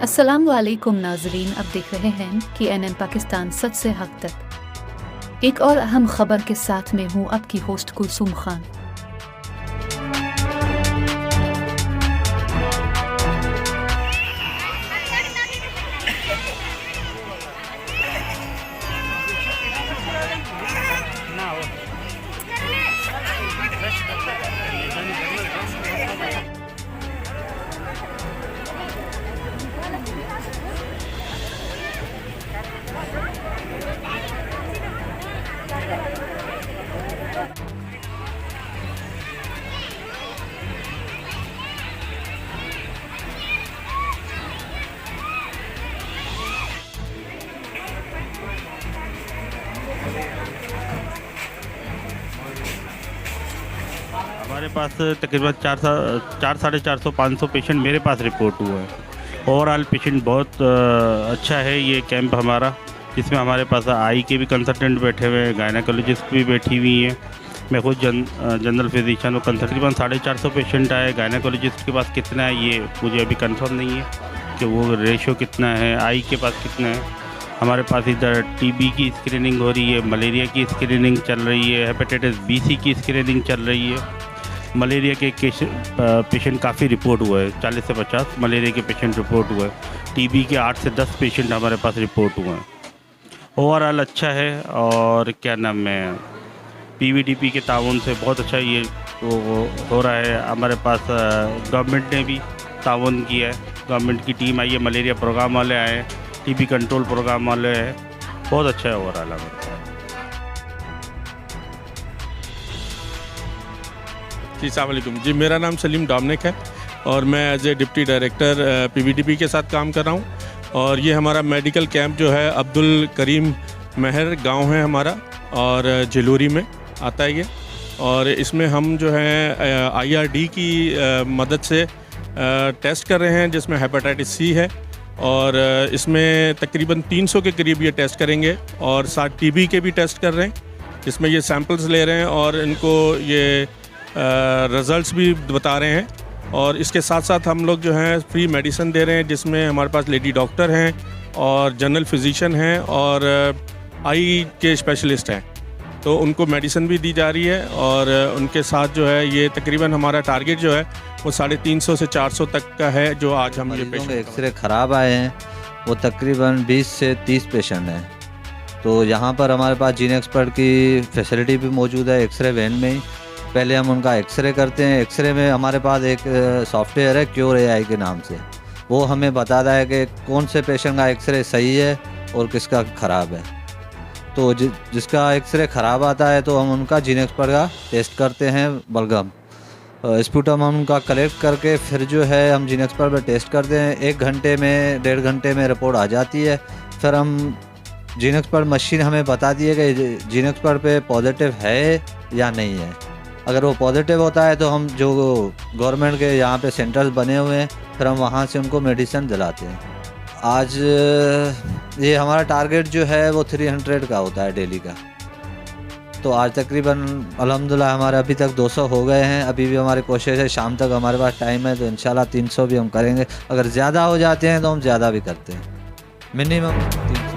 अस्सलाम वालेकुम नाजरीन, अब देख रहे हैं कि एनएन पाकिस्तान सच से हक तक। एक और अहम खबर के साथ में हूँ आपकी होस्ट कुलसूम खान। हमारे पास तकरीबन 400-450 पेशेंट मेरे पास रिपोर्ट हुए हैं। ओवरऑल पेशेंट बहुत अच्छा है ये कैंप हमारा, जिसमें हमारे पास आई के भी कंसल्टेंट बैठे हुए हैं, गायनाकोलॉजिस्ट भी बैठी हुई हैं। मैं खुद जनरल फिजिशियन हूँ। तकरीबन 450 पेशेंट आए। गायनाकोलॉजिस्ट के पास कितना है ये मुझे अभी कंफर्म नहीं है कि वो रेशो कितना है, आई के पास कितना है। हमारे पास इधर टीबी की स्क्रीनिंग हो रही है, मलेरिया की स्क्रीनिंग चल रही है, हेपेटाइटिस बी सी की स्क्रीनिंग चल रही है। मलेरिया के पेशेंट काफ़ी रिपोर्ट हुए हैं, 40 से 50 मलेरिया के पेशेंट रिपोर्ट हुए हैं। टीबी के 8 से 10 पेशेंट हमारे पास रिपोर्ट हुए हैं। ओवरऑल अच्छा है। और क्या नाम है, पीवीडीपी के ताउन से बहुत अच्छा ये हो रहा है। हमारे पास गवर्नमेंट ने भी ताउन किया है, गवर्नमेंट की टीम आई है, मलेरिया प्रोग्राम वाले आए हैं, टीबी कंट्रोल प्रोग्राम वाले हैं। बहुत अच्छा है ओवरऑल हमारे पास। जी अस्सलाम वालेकुम। जी मेरा नाम सलीम डोमिनिक है और मैं एज ए डिप्टी डायरेक्टर पीवीडीपी के साथ काम कर रहा हूँ। और ये हमारा मेडिकल कैंप जो है अब्दुल करीम महर गांव है हमारा, और जलूरी में आता है ये। और इसमें हम जो है आईआरडी की मदद से टेस्ट कर रहे हैं, जिसमें हेपेटाइटिस सी है। और इसमें तकरीबन 300 के करीब ये टेस्ट करेंगे, और साथ टीबी के भी टेस्ट कर रहे हैं, जिसमें ये सैंपल्स ले रहे हैं और इनको ये रिज़ल्ट्स भी बता रहे हैं। और इसके साथ साथ हम लोग जो हैं फ्री मेडिसिन दे रहे हैं, जिसमें हमारे पास लेडी डॉक्टर हैं और जनरल फिजिशियन हैं और आई के स्पेशलिस्ट हैं, तो उनको मेडिसिन भी दी जा रही है। और उनके साथ जो है ये तकरीबन हमारा टारगेट जो है वो 350 से 400 तक का है, जो आज हम ये पेशेंट एक्सरे ख़राब आए हैं वो तकरीबन 20 से 30 पेशेंट हैं। तो यहाँ पर हमारे पास जीन एक्सपर्ट की फैसिलिटी भी मौजूद है एक्सरे वैन में ही। पहले हम उनका एक्सरे करते हैं। एक्सरे में हमारे पास एक सॉफ्टवेयर है क्योर एआई के नाम से, वो हमें बताता है कि कौन से पेशेंट का एक्सरे सही है और किसका ख़राब है। तो जिसका एक्सरे ख़राब आता है तो हम उनका जीन एक्सपर्ट का टेस्ट करते हैं, बलगम स्पूटम हम उनका कलेक्ट करके फिर जो है हम जीन एक्सपर्ट पर टेस्ट करते हैं। 1 घंटे में 1.5 घंटे में रिपोर्ट आ जाती है। फिर हम जीन एक्सपर्ट मशीन हमें बताती है कि जीन एक्सपर्ट पे पॉजिटिव है या नहीं है। अगर वो पॉजिटिव होता है तो हम जो गवर्नमेंट के यहाँ पे सेंटर्स बने हुए हैं, फिर हम वहाँ से उनको मेडिसिन दिलाते हैं। आज ये हमारा टारगेट जो है वो 300 का होता है डेली का। तो आज तकरीबन अल्हम्दुलिल्लाह हमारे अभी तक 200 हो गए हैं। अभी भी हमारी कोशिश है, शाम तक हमारे पास टाइम है, तो इंशाल्लाह 300 भी हम करेंगे। अगर ज़्यादा हो जाते हैं तो हम ज़्यादा भी करते हैं, मिनिमम 300।